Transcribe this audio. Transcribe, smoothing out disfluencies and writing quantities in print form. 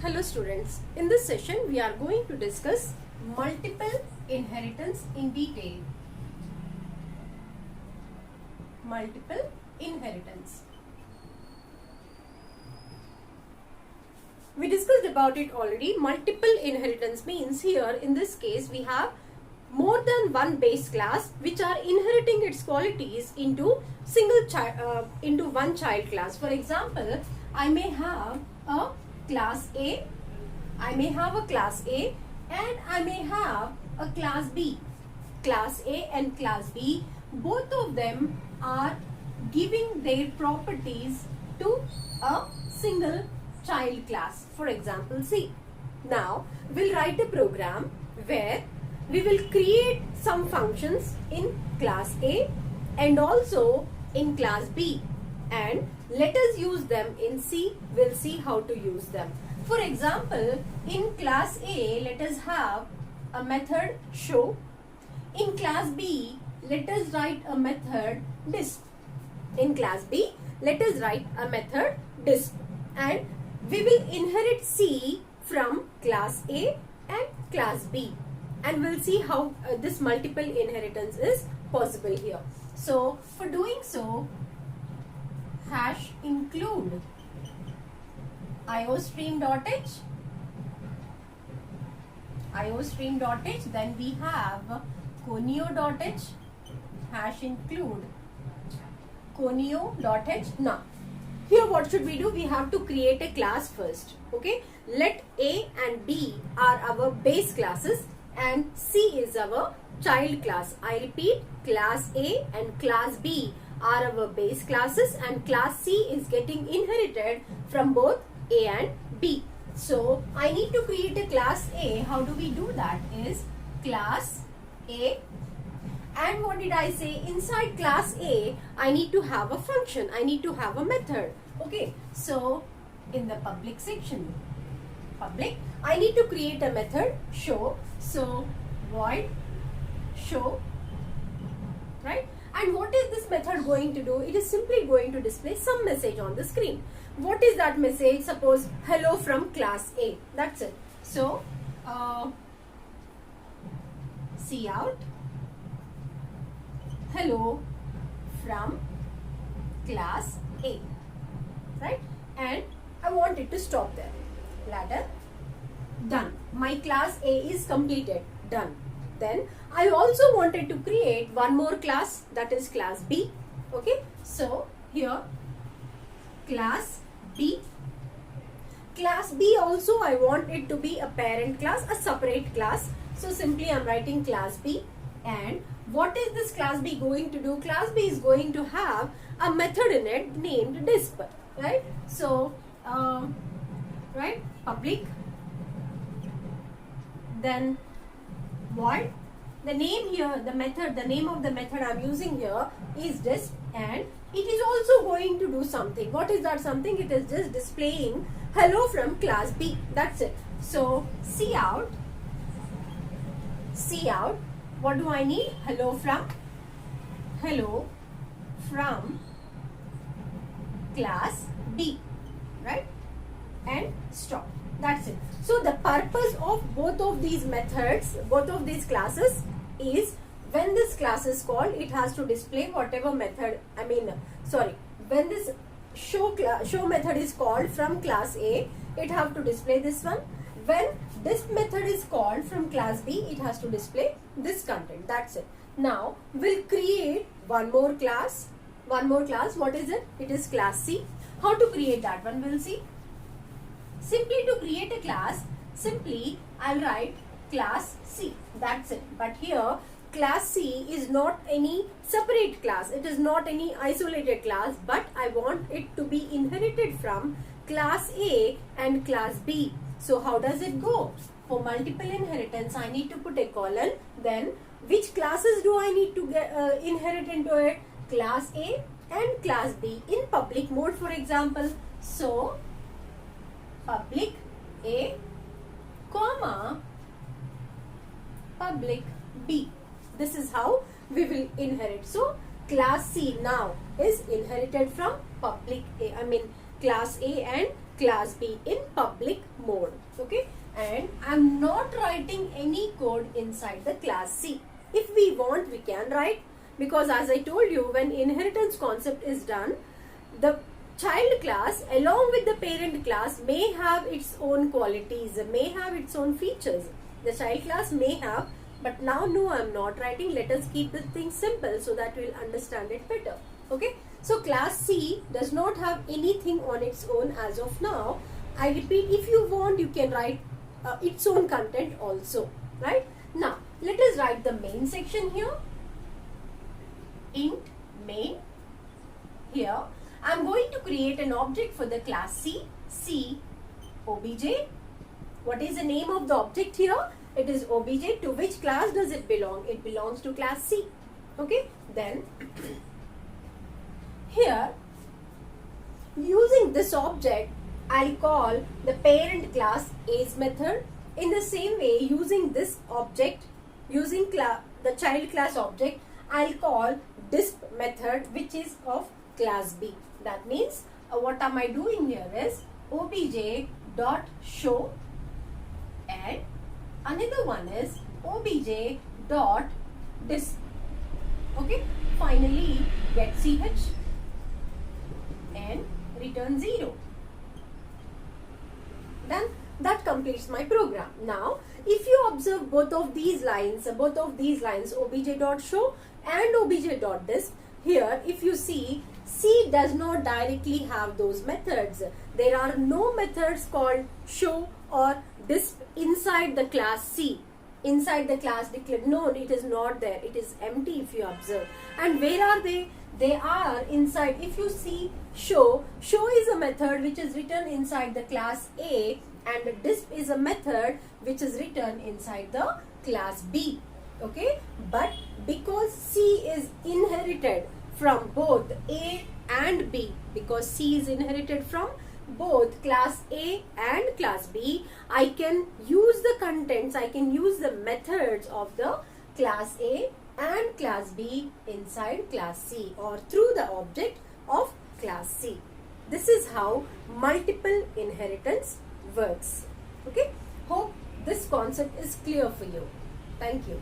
Hello students, in this session we are going to discuss multiple inheritance in detail. Multiple inheritance. We discussed about it already. Multiple inheritance means here in this case we have more than one base class which are inheriting its qualities into into one child class. For example, I may have a class A, I may have a class A and I may have a class B. Class A and class B, both of them are giving their properties to a single child class. For example, C. Now, we'll write a program where we will create some functions in class A and also in class B, and let us use them in C. We'll see how to use them. For example, in class A, let us have a method show. In class B, let us write a method disp. In class B, let us write a method disp, and we will inherit C from class A and class B, and we'll see how this multiple inheritance is possible here. So for doing so, hash include iostream.h, then we have conio.h, hash include conio.h. Now here what should we do? We have to create a class first. Okay, let A and B are our base classes and C is our child class. I repeat, class A and class B are our base classes and class C is getting inherited from both A and B. So I need to create a class A. How do we do that? Is class A, and what did I say? Inside class A, I need to have a function. I need to have a method. Okay, so in the public section, public, I need to create a method show. So void show, right? And what is this method going to do? It is simply going to display some message on the screen. What is that message? Suppose hello from class A. That's it. So cout hello from class A, right? And I want it to stop there. Ladder, done. My class A is completed, done. Then I also wanted to create one more class, that is class B. Okay, so here class B. Class B also I want it to be a parent class, a separate class. So simply I am writing class B, and what is this class B going to do? Class B is going to have a method in it named disp, right? So right, public, then void. The name here, the method, the name of the method I am using here is disp, and it is also going to do something. What is that something? It is just displaying hello from class B. That's it. So cout, what do I need? Hello from class B, right? And stop. That's it. So the purpose of both of these methods, both of these classes, is when this class is called, it has to display whatever method, when this show method is called from class A, it have to display this one. When this method is called from class B, it has to display this content. That's it. Now we'll create one more class. What is it? It is class C. How to create that one? We'll see. Simply to create a class, simply I'll write class C. That's it. But here class C is not any separate class. It is not any isolated class, but I want it to be inherited from class A and class B. So how does it go? For multiple inheritance, I need to put a colon. Then which classes do I need to inherit into it? Class A and class B in public mode, for example. So public A, comma, public B. This is how we will inherit. So class C now is inherited from public A, class A and class B in public mode. Okay, and I'm not writing any code inside the class C. If we want, we can write, because as I told you, when inheritance concept is done, the child class along with the parent class may have its own qualities, may have its own features. The child class may have, but now no, I'm not writing. Let us keep the thing simple so that we'll understand it better. Okay, so class C does not have anything on its own as of now. I repeat, if you want, you can write its own content also, right? Now let us write the main section here. Int main. Here I'm going to create an object for the class C obj. What is the name of the object here? It is obj. To which class does it belong? It belongs to class C. Okay, then here using this object, I'll call the parent class A's method. In the same way, using this object, using the child class object, I'll call disp method, which is of class B. That means what am I doing here is obj dot show, and another one is obj dot disp. Okay, finally get ch and return 0. Then that completes my program. Now if you observe both of these lines obj.show and obj.disp, here if you see, C does not directly have those methods. There are no methods called show or disp inside the class C. Inside the class declared, no, it is not there. It is empty if you observe. And where are they? They are inside. If you see show is a method which is written inside the class A, and disp is a method which is written inside the class B. Okay, but because C is inherited from both A and B, because C is inherited from both class A and class B, I can use the contents, I can use the methods of the class A and class B inside class C, or through the object of class C. This is how multiple inheritance works. Okay, hope this concept is clear for you. Thank you.